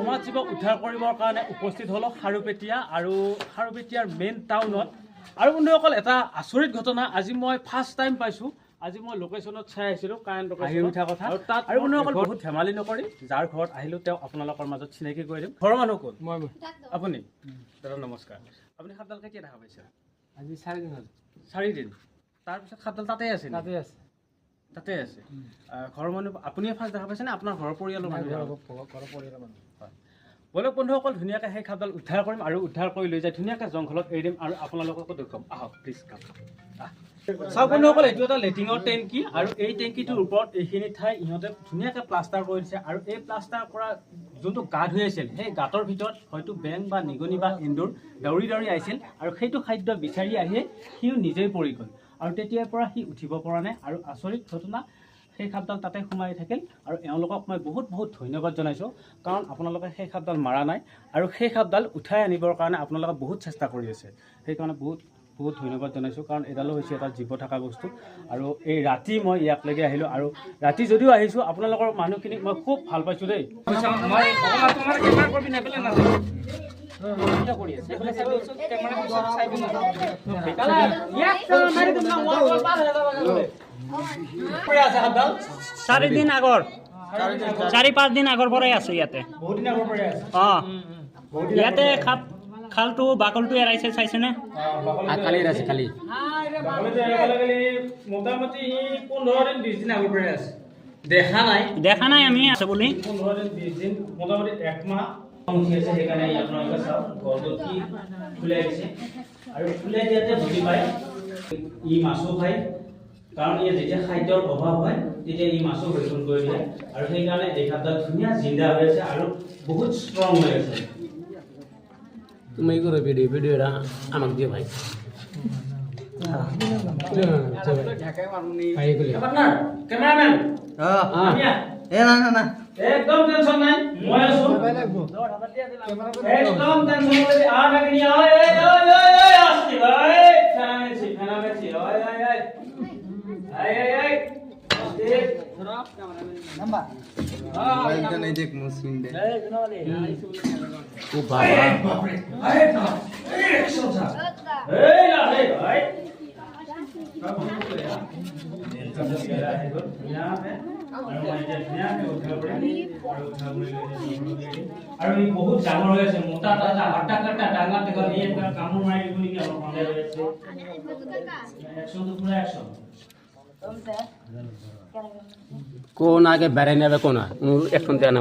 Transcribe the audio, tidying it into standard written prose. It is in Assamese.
সমাজ জীৱক উদ্ধাৰ কৰিবৰ কাৰণে উপস্থিত হ'লো খাৰুপেটীয়া আৰু খাৰুপেটীয়াৰ মেইন টাউনত। আৰু বন্ধুসকল এটা আচৰিত ঘটনা আজি মই ফাৰ্ষ্ট টাইম পাইছোঁ। আজি মই লোকেশ্যনত চাই আহিছিলোঁ কাৰেণ্ট লোকেশ্যন উঠা কথা আৰু তাত আৰু বন্ধুসকল বহুত ধেমালি নকৰি যাৰ ঘৰত আহিলোঁ তেওঁ আপোনালোকৰ মাজত চিনাকি কৰি দিম। ঘৰৰ মানুহ ক'ত? মই আপুনি দাদা নমস্কাৰ। আপুনি সাপডাল কেতিয়া দেখা পাইছে? আজি 4 দিন হ'ল। 4 দিন তাৰপিছত সাপডাল তাতে আছে? তাতে আছে। ঘৰৰ মানুহ আপুনিয়ে ফাৰ্ষ্ট দেখা পাইছে নে আপোনাৰ ঘৰৰ পৰিয়ালৰ মানুহ? ঘৰৰ পৰিয়ালৰ মানুহ। হয়, বলক বন্ধুসকল ধুনীয়াকৈ সেই সাপডাল উদ্ধাৰ কৰিম আৰু উদ্ধাৰ কৰি লৈ যাই ধুনীয়াকৈ জংঘলত এৰি দিম আৰু আপোনালোককো দেখুৱাম। আহক প্লিজ কাম। চাওক বন্ধুসকল, এইটো এটা লেট্ৰিনৰ টেংকি আৰু এই টেংকিটোৰ ওপৰত এইখিনি ঠাই ইহঁতে ধুনীয়াকৈ প্লাষ্টাৰ কৰি দিছে আৰু এই প্লাষ্টাৰ কৰা যোনটো গাঁত হৈ আছিল সেই গাঁতৰ ভিতৰত হয়তো বেং বা নিগনি বা এন্দুৰ দৌৰি দৌৰি আহিছিল আৰু সেইটো খাদ্য বিচাৰি আহিয়ে সিও নিজেই পৰি গ'ল আৰু তেতিয়াৰ পৰা সি উঠিব পৰা নাই। আৰু আচৰিত ঘটনা, সেই সাপডাল তাতে সোমাই থাকিল আৰু এওঁলোকক মই বহুত বহুত ধন্যবাদ জনাইছোঁ, কাৰণ আপোনালোকে সেই সাপডাল মাৰা নাই আৰু সেই সাপডাল উঠাই আনিবৰ কাৰণে আপোনালোকে বহুত চেষ্টা কৰি আছে। সেইকাৰণে বহুত বহুত ধন্যবাদ জনাইছোঁ, কাৰণ এডালো হৈছে এটা জীৱ থকা বস্তু। আৰু এই ৰাতি মই ইয়াকলৈকে আহিলোঁ আৰু ৰাতি যদিও আহিছোঁ আপোনালোকৰ মানুহখিনিক মই খুব ভাল পাইছোঁ দেই। চাৰি দিন আগৰ 4-5 দিন আগৰ পৰাই আছে ইয়াতে। অঁ, ইয়াতে খালটো বাকলটো এৰাইছে, চাইছেনে? কালি এৰাইছে, কালি মোটামুটি 15-20 দিন আগৰ পৰাই আছে। দেখা নাই আমি আছে বুলি। 15-20 দিন মোটামুটি 1 মাহ উঠি আছে। সেইকাৰণে আপোনালোকে চাওক ঘৰটো কি ফুলাই দিছে আৰু ফুলাই দিয়াতে বুজি পায় ই মাছো খায়, কাৰণ ইয়াত যেতিয়া খাদ্যৰ অভাৱ হয় তেতিয়া ই মাছো ভক্ষণ কৰি দিয়ে আৰু সেইকাৰণে এই সাপডাল ধুনীয়া জিন্দা হৈ আছে আৰু বহুত ষ্ট্ৰং হৈ আছে। তুমি করো ভিডিও এটা আমাক দিও ভাই। ক্যামেরাম্যান না একদম টেনশন নাই, মই আছো। একদম টেনশন নাই, আ লাগনি আয় আয় আসছি ভাই, ফেনামেছি আয় আয় আয় আয় আয় আয় দেখ ধরো ক্যামেরাম্যান নাম্বার মোবাইলটা নাই দেখ মুসলিম দে ও বাবা আরে না অ্যাকশন স্যার এই না রে ভাই আৰু ই বহুত ডাঙৰ হৈ আছে, মোটা তাজা হাটা কাটা ডাঙৰ দীঘল ই এটা কামোৰ মাৰি দিব নেকি আমাৰ সন্দেহ হৈ আছে। একশনটো পুৰা একশন কোন আগে বেড়াই নেবে কোন এখন দেয়া না